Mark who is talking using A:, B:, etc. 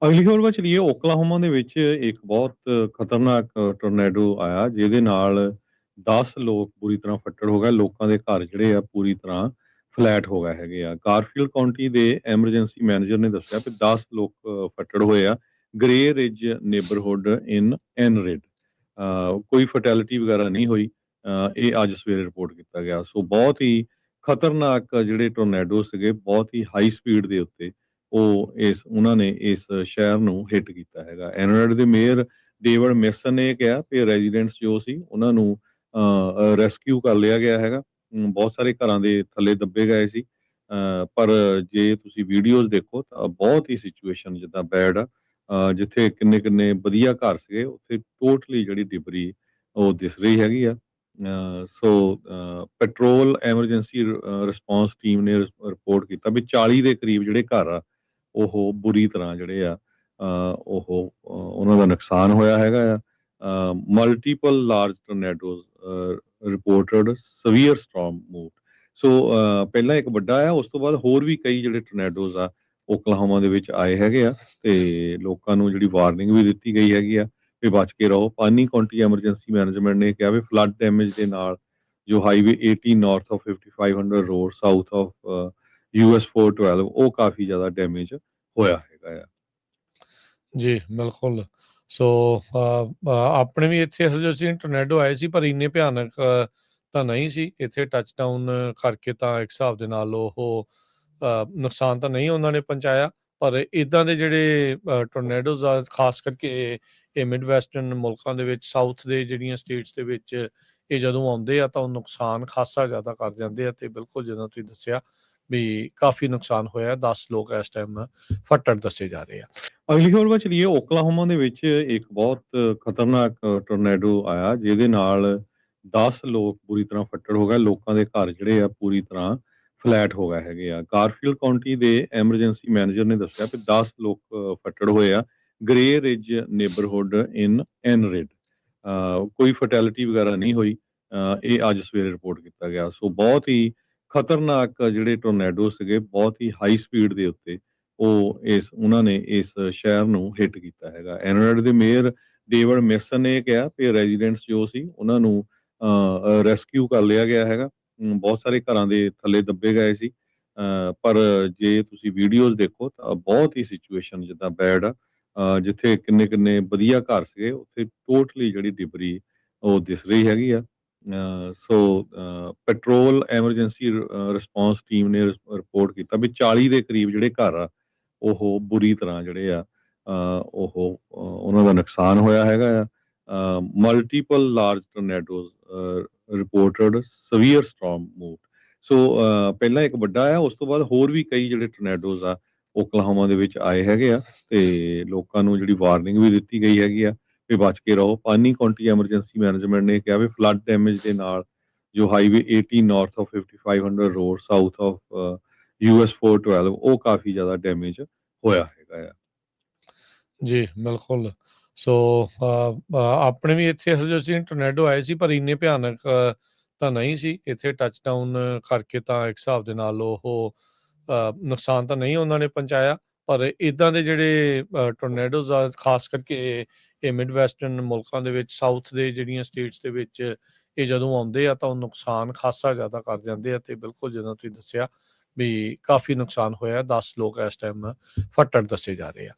A: ਅਗਲੀ ਖਬਰ ਵੱਲ ਚਲੀਏ। ਓਕਲਾਹੋਮਾ ਦੇ ਵਿੱਚ ਇੱਕ ਬਹੁਤ ਖਤਰਨਾਕ ਟੋਰਨੇਡੋ ਆਇਆ, ਜਿਹਦੇ ਨਾਲ 10 ਲੋਕ ਬੁਰੀ ਤਰ੍ਹਾਂ ਫੱਟੜ ਹੋ ਗਏ। ਲੋਕਾਂ ਦੇ ਘਰ ਜਿਹੜੇ ਆ ਪੂਰੀ ਤਰ੍ਹਾਂ ਫਲੈਟ ਹੋ ਗਏ ਹੈਗੇ ਆ। ਗਾਰਫੀਲਡ ਕਾਉਂਟੀ ਦੇ ਐਮਰਜੈਂਸੀ ਮੈਨੇਜਰ ਨੇ ਦੱਸਿਆ ਕਿ 10 ਲੋਕ ਫੱਟੜ ਹੋਏ ਆ ਗ੍ਰੇ ਰਿਜ ਨੇਬਰਹੁੱਡ ਇਨ ਐਨਰਿਡ। ਕੋਈ ਫੈਟੈਲਿਟੀ ਵਗੈਰਾ ਨਹੀਂ ਹੋਈ। ਇਹ ਅੱਜ ਸਵੇਰੇ ਰਿਪੋਰਟ ਕੀਤਾ ਗਿਆ। ਸੋ ਬਹੁਤ ਹੀ ਖਤਰਨਾਕ ਜਿਹੜੇ ਟੋਰਨੇਡੋ ਸੀਗੇ, ਬਹੁਤ ਹੀ ਹਾਈ ਸਪੀਡ ਦੇ ਉੱਤੇ ਉਹਨਾਂ ਨੇ ਇਸ ਸ਼ਹਿਰ ਨੂੰ ਹਿੱਟ ਕੀਤਾ ਹੈਗਾ। ਐਨਰਡ ਦੇ ਮੇਅਰ ਡੇਵਿਡ ਮੇਸਨ ਨੇ ਕਿਹਾ ਕਿ ਰੈਜ਼ੀਡੈਂਟਸ ਜੋ ਸੀ ਉਹਨਾਂ ਨੂੰ ਰੈਸਕਿਊ ਕਰ ਲਿਆ ਗਿਆ ਹੈਗਾ। ਬਹੁਤ ਸਾਰੇ ਘਰਾਂ ਦੇ ਥੱਲੇ ਦੱਬੇ ਗਏ ਸੀ। ਪਰ ਜੇ ਤੁਸੀਂ ਵੀਡੀਓਜ਼ ਦੇਖੋ ਤਾਂ ਬਹੁਤ ਹੀ ਸਿਚੁਏਸ਼ਨ ਜਿੱਦਾਂ ਬੈਡ ਆ। ਜਿੱਥੇ ਕਿੰਨੇ ਕਿੰਨੇ ਵਧੀਆ ਘਰ ਸੀਗੇ, ਉੱਥੇ ਟੋਟਲੀ ਜਿਹੜੀ ਡਿਬਰੀ ਉਹ ਦਿਸ ਰਹੀ ਹੈਗੀ ਆ। ਸੋ ਪੈਟਰੋਲ ਐਮਰਜੈਂਸੀ ਰਿਸਪੌਂਸ ਟੀਮ ਨੇ ਰਿਪੋਰਟ ਕੀਤਾ ਵੀ 40 ਦੇ ਕਰੀਬ ਜਿਹੜੇ ਘਰ ਆ ਉਹ ਬੁਰੀ ਤਰ੍ਹਾਂ ਜਿਹੜੇ ਆ ਉਹਨਾਂ ਦਾ ਨੁਕਸਾਨ ਹੋਇਆ ਹੈਗਾ ਆ। Multiple large tornadoes reported severe storm move. So ਪਹਿਲਾਂ ਇੱਕ ਵੱਡਾ ਆ, ਉਸ ਤੋਂ ਬਾਅਦ ਹੋਰ ਵੀ ਕਈ ਜਿਹੜੇ ਟੋਰਨੇਡੋਜ਼ ਆ ਓਕਲਾਹੋਮਾ ਦੇ ਵਿੱਚ ਆਏ ਹੈਗੇ ਆ, ਤੇ ਲੋਕਾਂ ਨੂੰ ਜਿਹੜੀ ਵਾਰਨਿੰਗ ਵੀ ਦਿੱਤੀ ਗਈ ਹੈਗੀ ਆ ਵੀ ਬਚ ਕੇ ਰਹੋ। ਪਾਨੀ ਕਾਉਂਟੀ ਐਮਰਜੈਂਸੀ ਮੈਨੇਜਮੈਂਟ ਨੇ ਕਿਹਾ ਵੀ ਫਲੱਡ ਡੈਮੇਜ ਦੇ ਨਾਲ ਜੋ highway 18 north of 5500 road south of US 412 ਉਹ ਕਾਫੀ ਜ਼ਿਆਦਾ ਡੈਮੇਜ ਹੋਇਆ ਹੈਗਾ ਆ।
B: ਜੀ ਬਿਲਕੁਲ। ਸੋ ਆਪਣੇ ਵੀ ਇੱਥੇ ਇਹੋ ਜਿਹੇ ਸੀ ਟੋਰਨੇਡੋ ਆਏ ਸੀ, ਪਰ ਇੰਨੇ ਭਿਆਨਕ ਤਾਂ ਨਹੀਂ ਸੀ। ਇੱਥੇ ਟੱਚਡਾਊਨ ਕਰਕੇ ਤਾਂ ਇੱਕ ਹਿਸਾਬ ਦੇ ਨਾਲ ਉਹ ਨੁਕਸਾਨ ਤਾਂ ਨਹੀਂ ਉਹਨਾਂ ਨੇ ਪਹੁੰਚਾਇਆ, ਪਰ ਇੱਦਾਂ ਦੇ ਜਿਹੜੇ ਟੋਰਨੇਡੋਜ਼ ਆ, ਖਾਸ ਕਰਕੇ ਇਹ ਮਿਡ ਵੈਸਟਰਨ ਮੁਲਕਾਂ ਦੇ ਵਿੱਚ, ਸਾਊਥ ਦੇ ਜਿਹੜੀਆਂ ਸਟੇਟਸ ਦੇ ਵਿੱਚ ਇਹ ਜਦੋਂ ਆਉਂਦੇ ਆ ਤਾਂ ਉਹ ਨੁਕਸਾਨ ਖਾਸਾ ਜ਼ਿਆਦਾ ਕਰ ਜਾਂਦੇ ਆ। ਅਤੇ ਬਿਲਕੁਲ ਜਦੋਂ ਤੁਸੀਂ ਦੱਸਿਆ ਵੀ ਕਾਫੀ ਨੁਕਸਾਨ ਹੋਇਆ। 10 ਲੋਕ ਇਸ ਟਾਈਮ ਫੱਟੜ ਦੱਸੇ ਜਾ ਰਹੇ ਆ।
A: ਅਗਲੀ ਖਬਰ ਵੱਲ ਚਲੀਏ। ਓਕਲਾਹੋਮਾ ਦੇ ਵਿੱਚ ਇੱਕ ਬਹੁਤ ਖਤਰਨਾਕ ਟੋਰਨੇਡੋ ਆਇਆ, ਜਿਹਦੇ ਨਾਲ 10 ਲੋਕ ਬੁਰੀ ਤਰ੍ਹਾਂ ਫੱਟੜ ਹੋ ਗਏ। ਲੋਕਾਂ ਦੇ ਘਰ ਜਿਹੜੇ ਆ ਪੂਰੀ ਤਰ੍ਹਾਂ ਫਲੈਟ ਹੋ ਗਏ ਹੈਗੇ ਆ। ਗਾਰਫੀਲਡ ਕਾਉਂਟੀ ਦੇ ਐਮਰਜੈਂਸੀ ਮੈਨੇਜਰ ਨੇ ਦੱਸਿਆ ਕਿ 10 ਲੋਕ ਫੱਟੜ ਹੋਏ ਆ ਗ੍ਰੇ ਰਿਜ ਨੇਬਰਹੁੱਡ ਇਨ ਐਨਰਿਡ। ਕੋਈ ਫੈਟੈਲਿਟੀ ਵਗੈਰਾ ਨਹੀਂ ਹੋਈ। ਇਹ ਅੱਜ ਸਵੇਰੇ ਰਿਪੋਰਟ ਕੀਤਾ ਗਿਆ। ਸੋ ਬਹੁਤ ਹੀ ਖਤਰਨਾਕ ਜਿਹੜੇ ਟੋਰਨੇਡੋ ਸੀਗੇ, ਬਹੁਤ ਹੀ ਹਾਈ ਸਪੀਡ ਦੇ ਉੱਤੇ ਉਹਨਾਂ ਨੇ ਇਸ ਸ਼ਹਿਰ ਨੂੰ ਹਿੱਟ ਕੀਤਾ ਹੈਗਾ। ਐਨਰਡ ਦੇ ਮੇਅਰ ਡੇਵਿਡ ਮੇਸਨ ਨੇ ਕਿਹਾ ਕਿ ਰੈਜ਼ੀਡੈਂਟਸ ਜੋ ਸੀ ਉਹਨਾਂ ਨੂੰ ਰੈਸਕਿਊ ਕਰ ਲਿਆ ਗਿਆ ਹੈਗਾ। ਬਹੁਤ ਸਾਰੇ ਘਰਾਂ ਦੇ ਥੱਲੇ ਦੱਬੇ ਗਏ ਸੀ। ਪਰ ਜੇ ਤੁਸੀਂ ਵੀਡੀਓਜ਼ ਦੇਖੋ ਤਾਂ ਬਹੁਤ ਹੀ ਸਿਚੁਏਸ਼ਨ ਜਿੱਦਾਂ ਬੈਡ ਆ। ਜਿੱਥੇ ਕਿੰਨੇ ਕਿੰਨੇ ਵਧੀਆ ਘਰ ਸੀਗੇ, ਉੱਥੇ ਟੋਟਲੀ ਜਿਹੜੀ ਡਿਬਰੀ ਉਹ ਦਿਸ ਰਹੀ ਹੈਗੀ ਆ। ਸੋ ਪੈਟਰੋਲ ਐਮਰਜੈਂਸੀ ਰਿਸਪੌਂਸ ਟੀਮ ਨੇ ਰਿਪੋਰਟ ਕੀਤਾ ਵੀ 40 ਦੇ ਕਰੀਬ ਜਿਹੜੇ ਘਰ ਆ ਉਹ ਬੁਰੀ ਤਰ੍ਹਾਂ ਜਿਹੜੇ ਆ ਉਹਨਾਂ ਦਾ ਨੁਕਸਾਨ ਹੋਇਆ ਹੈਗਾ ਆ। Multiple large tornadoes reported severe storm move. So ਪਹਿਲਾਂ ਇੱਕ ਵੱਡਾ ਆ, ਉਸ ਤੋਂ ਬਾਅਦ ਹੋਰ ਵੀ ਕਈ ਜਿਹੜੇ ਟੋਰਨੇਡੋਜ਼ ਆ ਓਕਲਾਹੋਮਾ ਦੇ ਵਿੱਚ ਆਏ ਹੈਗੇ ਆ, ਤੇ ਲੋਕਾਂ ਨੂੰ ਜਿਹੜੀ ਵਾਰਨਿੰਗ ਵੀ ਦਿੱਤੀ ਗਈ ਹੈਗੀ ਆ ਵੀ ਬਚ ਕੇ ਰਹੋ। ਪਾਨੀ ਕਾਉਂਟੀ ਐਮਰਜੈਂਸੀ ਮੈਨੇਜਮੈਂਟ ਨੇ ਕਿਹਾ ਵੀ ਫਲੱਡ ਡੈਮੇਜ ਦੇ ਨਾਲ ਜੋ highway 18 north of 5500 road south of US 412 ਉਹ ਕਾਫੀ ਜ਼ਿਆਦਾ ਡੈਮੇਜ ਹੋਇਆ ਹੈਗਾ ਆ।
B: ਜੀ ਬਿਲਕੁਲ। ਸੋ ਆਪਣੇ ਵੀ ਇੱਥੇ ਇਹੋ ਜਿਹੇ ਸੀ ਟੋਰਨੇਡੋ ਆਏ ਸੀ, ਪਰ ਇੰਨੇ ਭਿਆਨਕ ਤਾਂ ਨਹੀਂ ਸੀ। ਇੱਥੇ ਟੱਚਡਾਊਨ ਕਰਕੇ ਤਾਂ ਇੱਕ ਹਿਸਾਬ ਦੇ ਨਾਲ ਉਹ ਨੁਕਸਾਨ ਤਾਂ ਨਹੀਂ ਉਹਨਾਂ ਨੇ ਪਹੁੰਚਾਇਆ, ਪਰ ਇੱਦਾਂ ਦੇ ਜਿਹੜੇ ਟੋਰਨੇਡੋਜ਼ ਆ, ਖਾਸ ਕਰਕੇ ਇਹ ਮਿਡ ਵੈਸਟਰਨ ਮੁਲਕਾਂ ਦੇ ਵਿੱਚ, ਸਾਊਥ ਦੇ ਜਿਹੜੀਆਂ ਸਟੇਟਸ ਦੇ ਵਿੱਚ ਇਹ ਜਦੋਂ ਆਉਂਦੇ ਆ ਤਾਂ ਉਹ ਨੁਕਸਾਨ ਖਾਸਾ ਜ਼ਿਆਦਾ ਕਰ ਜਾਂਦੇ ਆ। ਅਤੇ ਬਿਲਕੁਲ ਜਦੋਂ ਤੁਸੀਂ ਦੱਸਿਆ ਵੀ ਕਾਫੀ ਨੁਕਸਾਨ ਹੋਇਆ। 10 ਲੋਕ ਇਸ ਟਾਈਮ ਫੱਟੜ ਦੱਸੇ ਜਾ ਰਹੇ ਆ।